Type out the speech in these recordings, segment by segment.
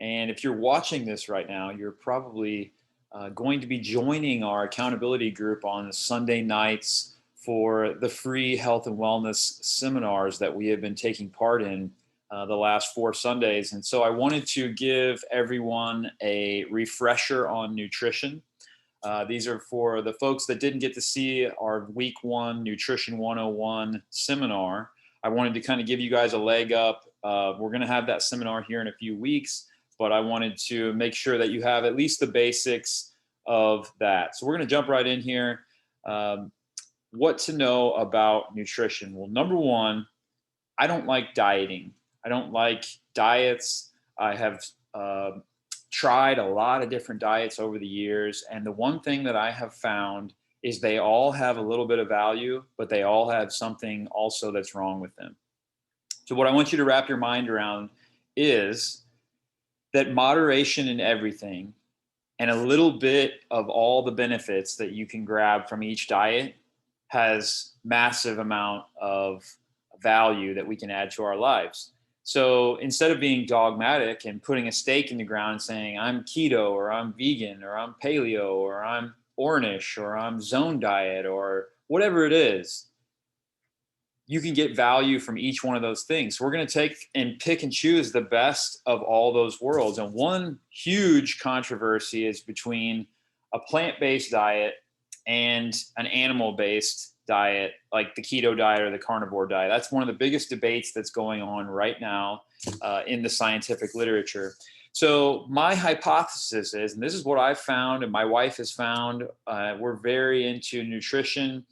And if you're watching this right now, you're probably going to be joining our accountability group on Sunday nights for the free health and wellness seminars that we have been taking part in the last 4 Sundays. And so I wanted to give everyone a refresher on nutrition. These are for the folks that didn't get to see our week 1 Nutrition 101 seminar. I wanted to kind of give you guys a leg up. We're going to have that seminar here in a few weeks, but I wanted to make sure that you have at least the basics of that. So we're going to jump right in here. What to know about nutrition? Well, number one, I don't like dieting. I don't like diets. I have tried a lot of different diets over the years. And the one thing that I have found is they all have a little bit of value, but they all have something also that's wrong with them. So what I want you to wrap your mind around is that moderation in everything and a little bit of all the benefits that you can grab from each diet has massive amount of value that we can add to our lives. So instead of being dogmatic and putting a stake in the ground and saying, I'm keto or I'm vegan or I'm paleo or I'm Ornish or I'm zone diet or whatever it is, you can get value from each one of those things. So we're going to take and pick and choose the best of all those worlds. And one huge controversy is between a plant-based diet and an animal-based diet, like the keto diet or the carnivore diet. That's one of the biggest debates that's going on right now in the scientific literature. So my hypothesis is, and this is what I've found and my wife has found, we're very into nutrition.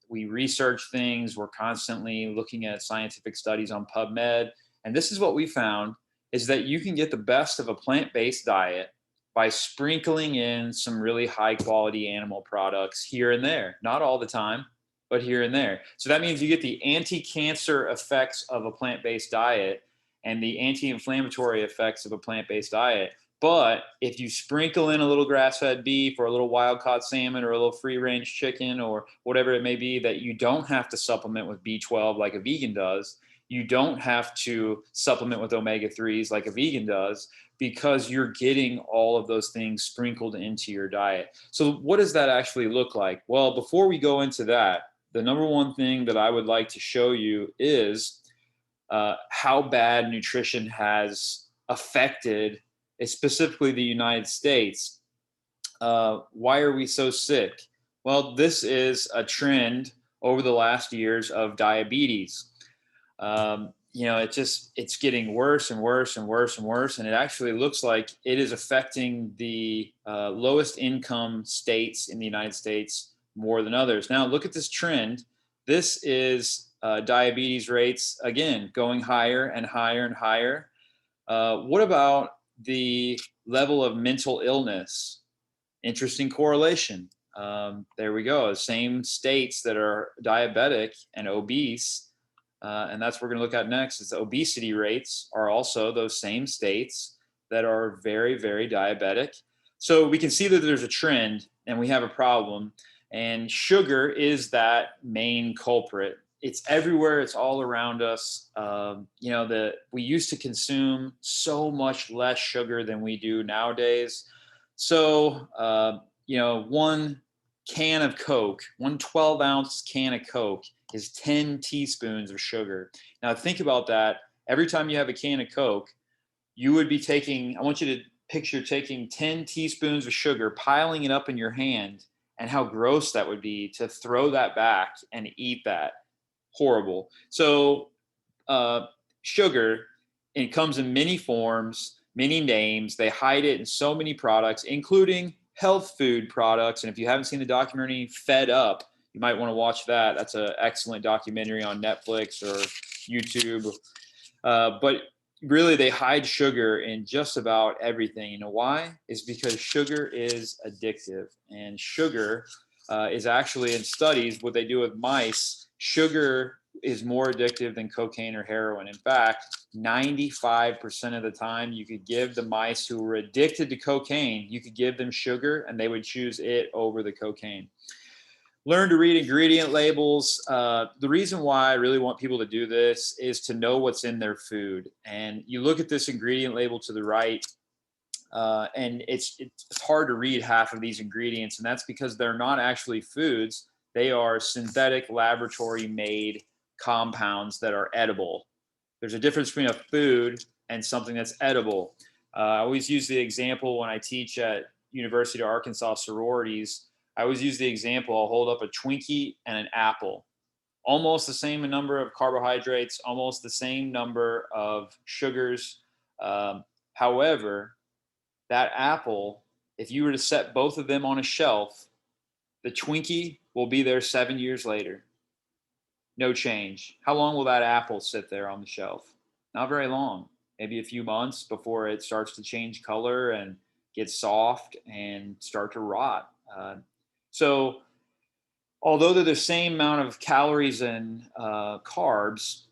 We research things. We're constantly looking at scientific studies on PubMed. And this is what we found is that you can get the best of a plant-based diet by sprinkling in some really high quality animal products here and there. Not all the time, but here and there. So that means you get the anti-cancer effects of a plant-based diet and the anti-inflammatory effects of a plant-based diet. But if you sprinkle in a little grass-fed beef or a little wild-caught salmon or a little free-range chicken or whatever it may be that you don't have to supplement with B12 like a vegan does, you don't have to supplement with omega-3s like a vegan does, because you're getting all of those things sprinkled into your diet. So what does that actually look like? Well, before we go into that, the number one thing that I would like to show you is how bad nutrition has affected specifically the United States. Why are we so sick? Well, this is a trend over the last years of diabetes. It's getting worse and worse and worse and worse. And it actually looks like it is affecting the lowest income states in the United States more than others. Now, look at this trend. This is diabetes rates, again, going higher and higher and higher. What about the level of mental illness? Interesting correlation. There we go. Same states that are diabetic and obese, and that's what we're going to look at next, is the obesity rates are also those same states that are very, very diabetic. So we can see that there's a trend and we have a problem, and sugar is that main culprit. It's everywhere. It's all around us. We used to consume so much less sugar than we do nowadays. So, one can of Coke, one 12-ounce can of Coke is 10 teaspoons of sugar. Now, think about that. Every time you have a can of Coke, you would be I want you to picture taking 10 teaspoons of sugar, piling it up in your hand, and how gross that would be to throw that back and eat that. Horrible. So sugar, it comes in many forms, many names. They hide it in so many products, including health food products. And if you haven't seen the documentary Fed Up, you might want to watch that. That's an excellent documentary on Netflix or YouTube. But really, they hide sugar in just about everything. You know why? It's because sugar is addictive. And sugar is actually, in studies, what they do with mice, sugar is more addictive than cocaine or heroin. In fact, 95% of the time you could give the mice who were addicted to cocaine, you could give them sugar and they would choose it over the cocaine. Learn to read ingredient labels. The reason why I really want people to do this is to know what's in their food. And you look at this ingredient label to the right, and it's hard to read half of these ingredients, and that's because they're not actually foods. They are synthetic laboratory made compounds that are edible. There's a difference between a food and something that's edible. I always use the example when I teach at University of Arkansas sororities. I always use the example. I'll hold up a Twinkie and an apple, almost the same number of carbohydrates, almost the same number of sugars. However, that apple, if you were to set both of them on a shelf, the Twinkie will be there 7 years later. No change. How long will that apple sit there on the shelf? Not very long. Maybe a few months before it starts to change color and get soft and start to rot. So, although they're the same amount of calories and carbs,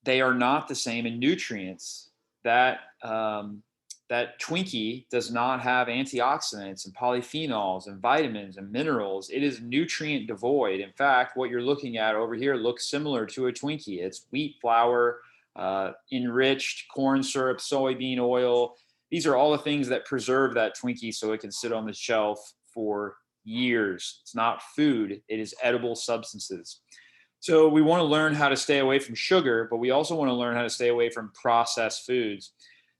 they are not the same in nutrients. That Twinkie does not have antioxidants and polyphenols and vitamins and minerals. It is nutrient devoid. In fact, what you're looking at over here looks similar to a Twinkie. It's wheat flour, enriched corn syrup, soybean oil. These are all the things that preserve that Twinkie so it can sit on the shelf for years. It's not food, it is edible substances. So we want to learn how to stay away from sugar, but we also want to learn how to stay away from processed foods.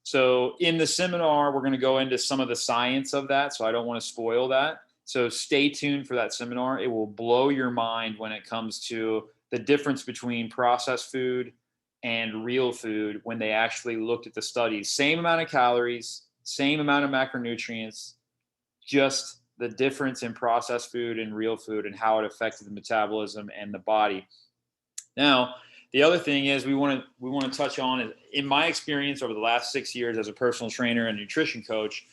So in the seminar, we're going to go into some of the science of that. So I don't want to spoil that. So stay tuned for that seminar. It will blow your mind when it comes to the difference between processed food and real food when they actually looked at the studies. Same amount of calories, same amount of macronutrients, just the difference in processed food and real food and how it affected the metabolism and the body. Now, the other thing is we want to touch on, in my experience over the last 6 years as a personal trainer and nutrition coach,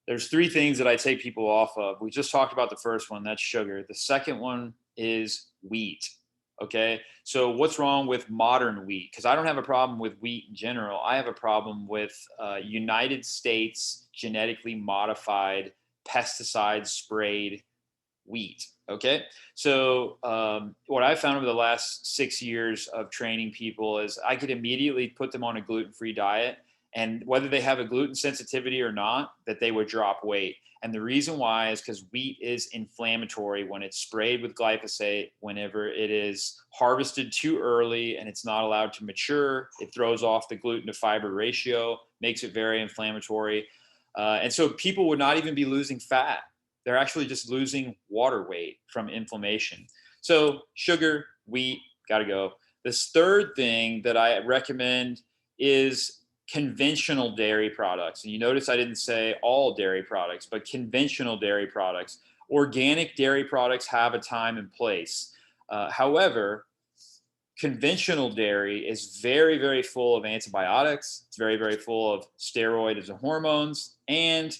there's three things that I take people off of. We just talked about the first one, that's sugar. The second one is wheat. Okay, so what's wrong with modern wheat? Because I don't have a problem with wheat in general. I have a problem with United States genetically modified, pesticide sprayed wheat. Okay. So, what I found over the last 6 years of training people is I could immediately put them on a gluten-free diet, and whether they have a gluten sensitivity or not, that they would drop weight. And the reason why is because wheat is inflammatory when it's sprayed with glyphosate, whenever it is harvested too early and it's not allowed to mature, it throws off the gluten to fiber ratio, makes it very inflammatory. And so people would not even be losing fat. They're actually just losing water weight from inflammation. So sugar, wheat, got to go. This third thing that I recommend is conventional dairy products. And you notice I didn't say all dairy products, but conventional dairy products. Organic dairy products have a time and place. However, conventional dairy is very, very full of antibiotics. It's very, very full of steroids and hormones. And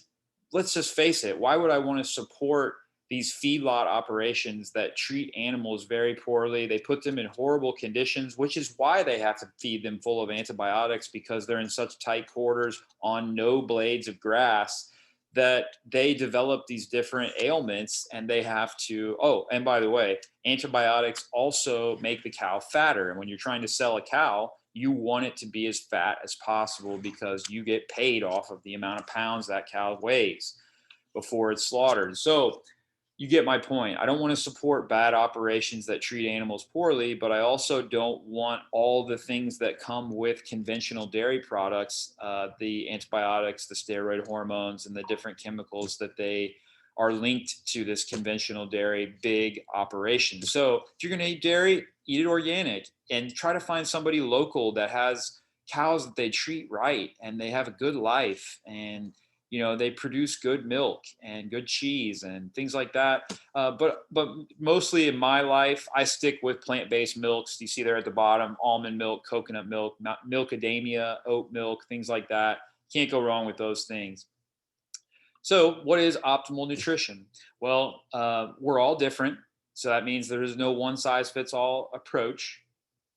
let's just face it, why would I want to support these feedlot operations that treat animals very poorly? They put them in horrible conditions, which is why they have to feed them full of antibiotics, because they're in such tight quarters on no blades of grass that they develop these different ailments, and they have to, oh, and by the way, antibiotics also make the cow fatter. And when you're trying to sell a cow, you want it to be as fat as possible because you get paid off of the amount of pounds that cow weighs before it's slaughtered. So you get my point. I don't want to support bad operations that treat animals poorly, but I also don't want all the things that come with conventional dairy products, the antibiotics, the steroid hormones, and the different chemicals that they are linked to this conventional dairy big operation. So if you're going to eat dairy, eat it organic and try to find somebody local that has cows that they treat right and they have a good life, and they produce good milk and good cheese and things like that. But mostly in my life, I stick with plant-based milks. You see there at the bottom: almond milk, coconut milk, milkadamia, oat milk, things like that. Can't go wrong with those things. So what is optimal nutrition? Well, we're all different. So that means there is no one size fits all approach.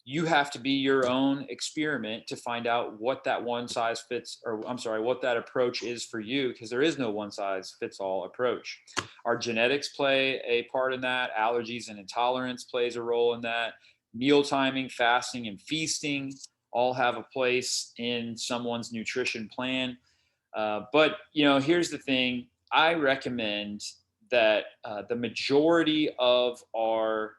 you have to be your own experiment to find out what that one size fits, or I'm sorry, what that approach is for you, because there is no one size fits all approach. Our genetics play a part in that. Allergies and intolerance plays a role in that. Meal timing, fasting, and feasting all have a place in someone's nutrition plan. But here's the thing: I recommend that the majority of our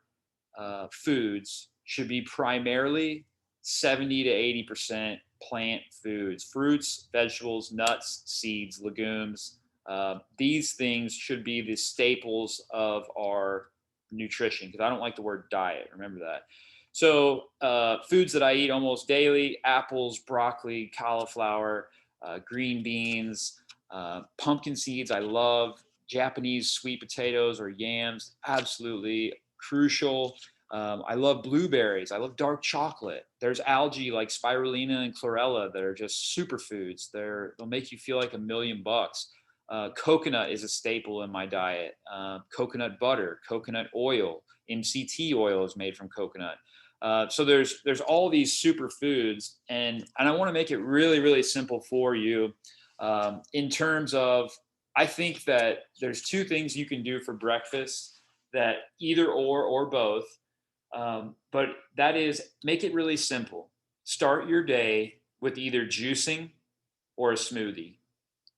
foods should be primarily 70 to 80% plant foods, fruits, vegetables, nuts, seeds, legumes. These things should be the staples of our nutrition, because I don't like the word diet. Remember that. So, foods that I eat almost daily: apples, broccoli, cauliflower, green beans, pumpkin seeds. I love Japanese sweet potatoes or yams. Absolutely crucial. I love blueberries. I love dark chocolate. There's algae like spirulina and chlorella that are just superfoods. They'll make you feel like $1,000,000. Coconut is a staple in my diet. Coconut butter, coconut oil, MCT oil is made from coconut. So there's all these superfoods, and I want to make it really, really simple for you. In terms of, I think that there's two things you can do for breakfast, that either or both. But that is, make it really simple. Start your day with either juicing or a smoothie.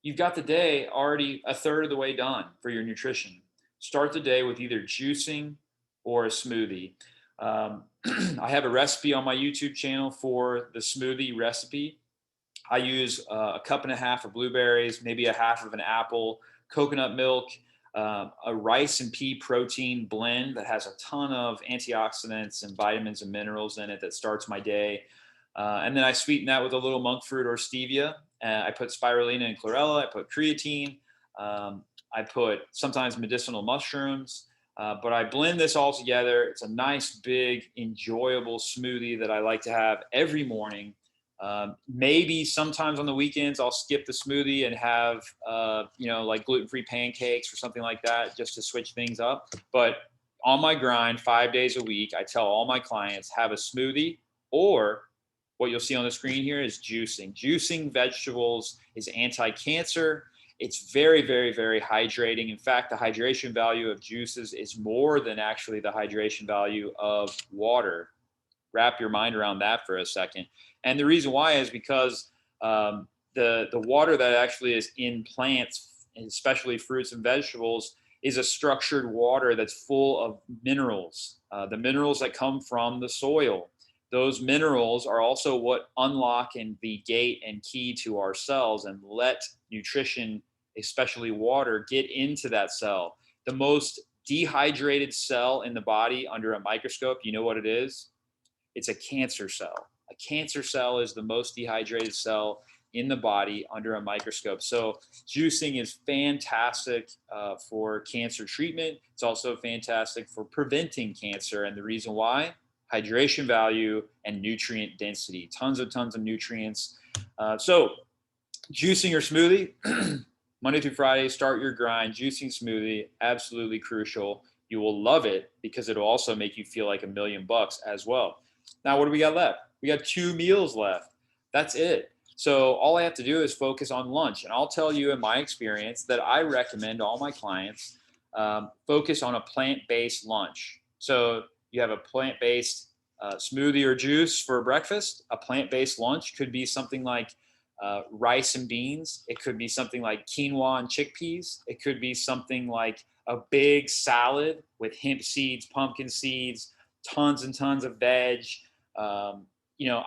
You've got the day already a third of the way done for your nutrition. Start the day with either juicing or a smoothie. I have a recipe on my YouTube channel for the smoothie recipe. I use a cup and a half of blueberries, maybe a half of an apple, coconut milk, a rice and pea protein blend that has a ton of antioxidants and vitamins and minerals in it that starts my day. And then I sweeten that with a little monk fruit or stevia. I put spirulina and chlorella. I put creatine. I put sometimes medicinal mushrooms. But I blend this all together. It's a nice, big, enjoyable smoothie that I like to have every morning. Maybe sometimes on the weekends I'll skip the smoothie and have like gluten-free pancakes or something like that, just to switch things up. But on my grind 5 days a week, I tell all my clients, have a smoothie, or what you'll see on the screen here is juicing. Juicing vegetables is anti-cancer. It's very, very, very hydrating. In fact, the hydration value of juices is more than actually the hydration value of water. Wrap your mind around that for a second. And the reason why is because the water that actually is in plants, especially fruits and vegetables, is a structured water that's full of minerals. The minerals that come from the soil. Those minerals are also what unlock and the gate and key to our cells and let nutrition, especially water, get into that cell. The most dehydrated cell in the body under a microscope, you know what it is? It's a cancer cell. A cancer cell is the most dehydrated cell in the body under a microscope. So juicing is fantastic for cancer treatment. It's also fantastic for preventing cancer. And the reason why? Hydration value and nutrient density. Tons of nutrients. So juicing or smoothie, Monday through Friday, start your grind. Juicing, smoothie, absolutely crucial. You will love it because it'll also make you feel like $1,000,000 as well. Now, what do we got left? We got 2 meals left. That's it. So all I have to do is focus on lunch. And I'll tell you, in my experience, that I recommend all my clients focus on a plant-based lunch. So you have a plant-based smoothie or juice for breakfast. A plant-based lunch could be something like rice and beans. It could be something like quinoa and chickpeas. It could be something like a big salad with hemp seeds, pumpkin seeds, tons and tons of veg.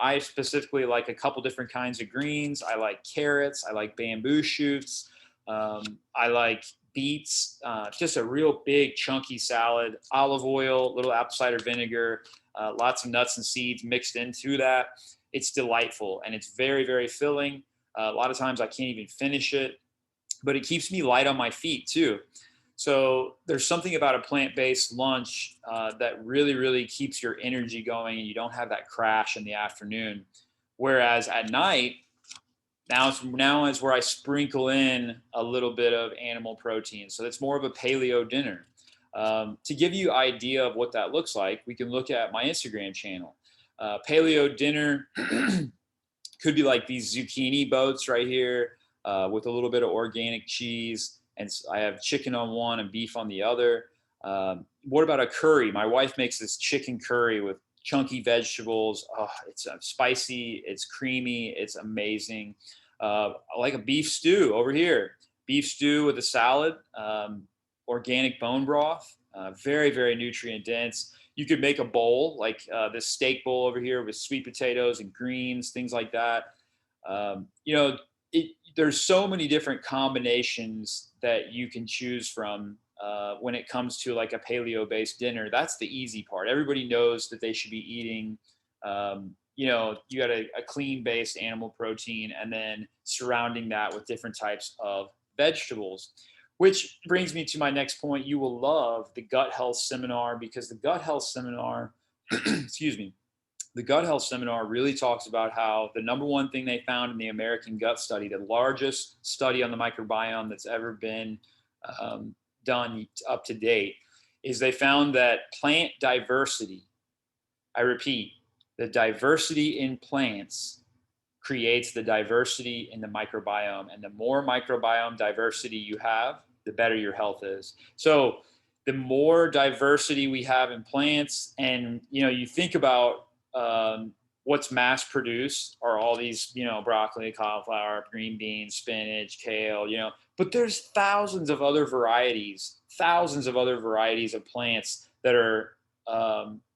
I specifically like a couple different kinds of greens. I like carrots. I like bamboo shoots. I like beets. Just a real big chunky salad. Olive oil, little apple cider vinegar, lots of nuts and seeds mixed into that. It's delightful and it's very, very filling. A lot of times I can't even finish it, but it keeps me light on my feet too. So there's something about a plant-based lunch that really, really keeps your energy going, and you don't have that crash in the afternoon. Whereas at night, now is where I sprinkle in a little bit of animal protein. So it's more of a paleo dinner. To give you idea of what that looks like, we can look at my Instagram channel. Paleo dinner could be like these zucchini boats right here with a little bit of organic cheese. And I have chicken on one and beef on the other. What about a curry? My wife makes this chicken curry with chunky vegetables. Oh, it's spicy, it's creamy, it's amazing. I like a beef stew over here. Beef stew with a salad, organic bone broth, very, very nutrient dense. You could make a bowl like this steak bowl over here with sweet potatoes and greens, things like that. You know, there's so many different combinations that you can choose from when it comes to like a paleo-based dinner. That's the easy part. Everybody knows that they should be eating. You got a clean-based animal protein, and then surrounding that with different types of vegetables. Which brings me to my next point. You will love the gut health seminar, because the gut health seminar, excuse me, the gut health seminar really talks about how the number one thing they found in the American gut study, the largest study on the microbiome that's ever been done up to date, is they found that plant diversity, I repeat, the diversity in plants creates the diversity in the microbiome. And the more microbiome diversity you have, the better your health is. So the more diversity we have in plants, and you think about what's mass produced are all these, broccoli, cauliflower, green beans, spinach, kale, but there's thousands of other varieties of plants that are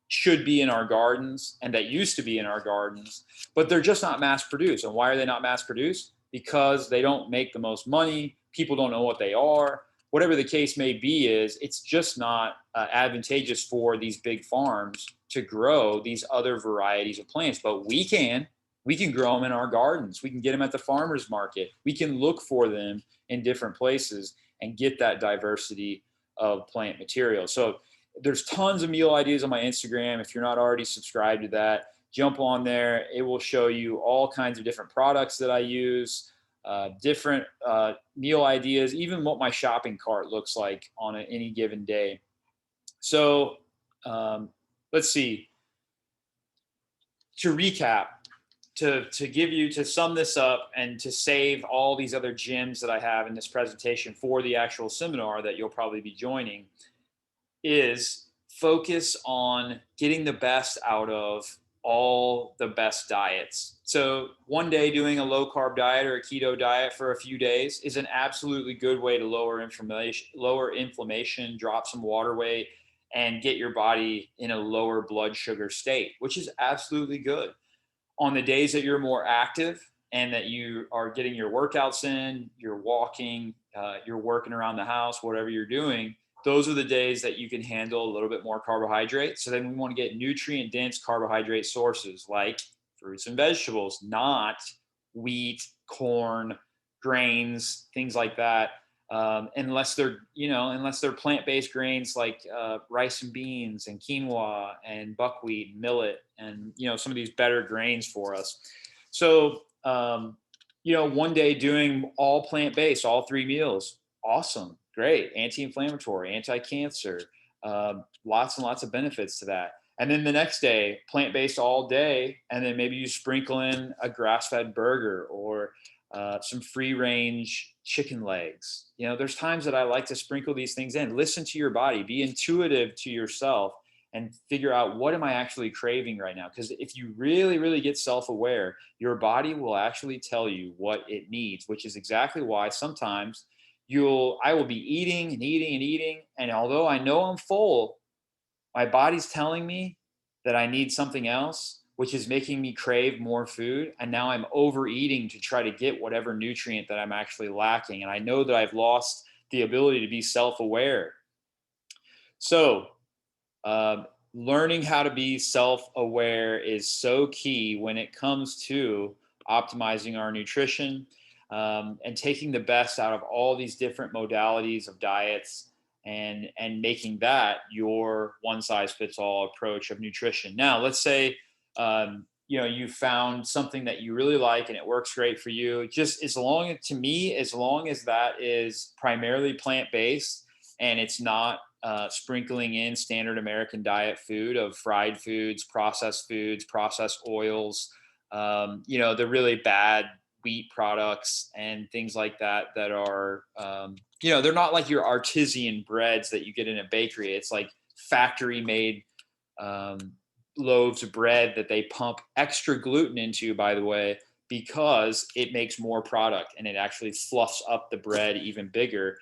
should be in our gardens and that used to be in our gardens, but they're just not mass produced. And why are they not mass produced? Because they don't make the most money. People don't know what they are. Whatever the case may be, it's just not advantageous for these big farms to grow these other varieties of plants. But we can grow them in our gardens. We can get them at the farmer's market. We can look for them in different places and get that diversity of plant material. So there's tons of meal ideas on my Instagram. If you're not already subscribed to that, jump on there. It will show you all kinds of different products that I use, different meal ideas, even what my shopping cart looks like on any given day. So let's see. To recap, to sum this up and to save all these other gems that I have in this presentation for the actual seminar that you'll probably be joining, is focus on getting the best out of all the best diets. So one day doing a low carb diet or a keto diet for a few days is an absolutely good way to lower inflammation, drop some water weight, and get your body in a lower blood sugar state, which is absolutely good. On the days that you're more active and that you are getting your workouts in, you're walking, you're working around the house, whatever you're doing, those are the days that you can handle a little bit more carbohydrate. So then we want to get nutrient dense carbohydrate sources like fruits and vegetables, not wheat, corn, grains, things like that. Unless they're plant-based grains like rice and beans and quinoa and buckwheat, millet, and some of these better grains for us. So one day doing all plant-based, all 3 meals, awesome, great, anti-inflammatory, anti-cancer, lots and lots of benefits to that. And then the next day, plant-based all day, and then maybe you sprinkle in a grass-fed burger or some free-range chicken legs. There's times that I like to sprinkle these things in. Listen to your body, be intuitive to yourself, and figure out, what am I actually craving right now? Because if you really, really get self-aware, your body will actually tell you what it needs, which is exactly why sometimes I will be eating and eating and eating, and although I know I'm full, my body's telling me that I need something else, which is making me crave more food. And now I'm overeating to try to get whatever nutrient that I'm actually lacking. And I know that I've lost the ability to be self-aware. So learning how to be self-aware is so key when it comes to optimizing our nutrition and taking the best out of all these different modalities of diets and making that your one-size-fits-all approach of nutrition. Now, let's say you found something that you really like and it works great for you. Just as long as that is primarily plant-based and it's not sprinkling in standard American diet food of fried foods, processed oils, the really bad wheat products and things like that that are, they're not like your artisan breads that you get in a bakery. It's like factory made um, loaves of bread that they pump extra gluten into, by the way, because it makes more product and it actually fluffs up the bread even bigger,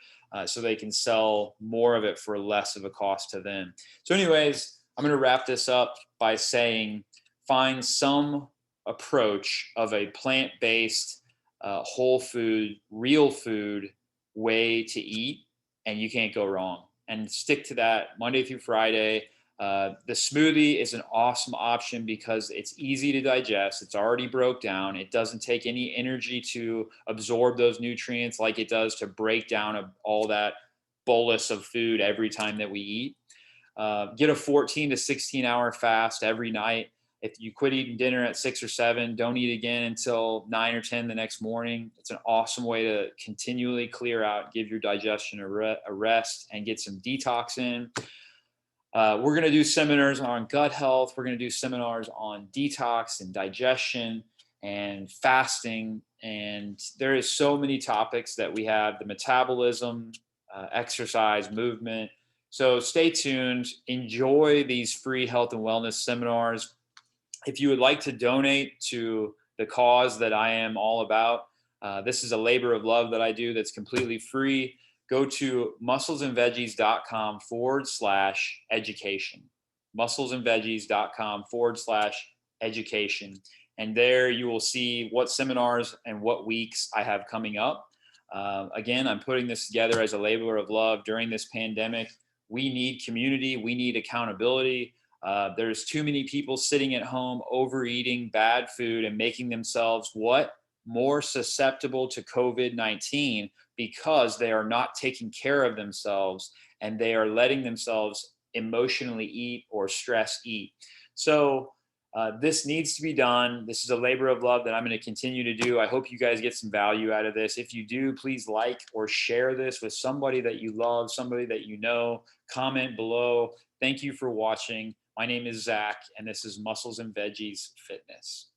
so they can sell more of it for less of a cost to them. So, anyways, I'm going to wrap this up by saying find some approach of a plant based, whole food, real food way to eat, and you can't go wrong. And stick to that Monday through Friday. The smoothie is an awesome option because it's easy to digest. It's already broke down. It doesn't take any energy to absorb those nutrients like it does to break down all that bolus of food every time that we eat. Get a 14 to 16-hour fast every night. If you quit eating dinner at 6 or 7, don't eat again until 9 or 10 the next morning. It's an awesome way to continually clear out, give your digestion a rest, and get some detox in. We're going to do seminars on gut health. We're going to do seminars on detox and digestion and fasting. And there is so many topics that we have: the metabolism, exercise, movement. So stay tuned. Enjoy these free health and wellness seminars. If you would like to donate to the cause that I am all about, this is a labor of love that I do that's completely free. Go to musclesandveggies.com/education. Musclesandveggies.com/education. And there you will see what seminars and what weeks I have coming up. Again, I'm putting this together as a labor of love during this pandemic. We need community, we need accountability. There's too many people sitting at home overeating bad food and making themselves more susceptible to COVID-19 because they are not taking care of themselves and they are letting themselves emotionally eat or stress eat. So this needs to be done. This is a labor of love that I'm going to continue to do. I hope you guys get some value out of this. If you do, please like or share this with somebody that you love, somebody that you know. Comment below. Thank you for watching. My name is Zach, and this is Muscles and Veggies Fitness.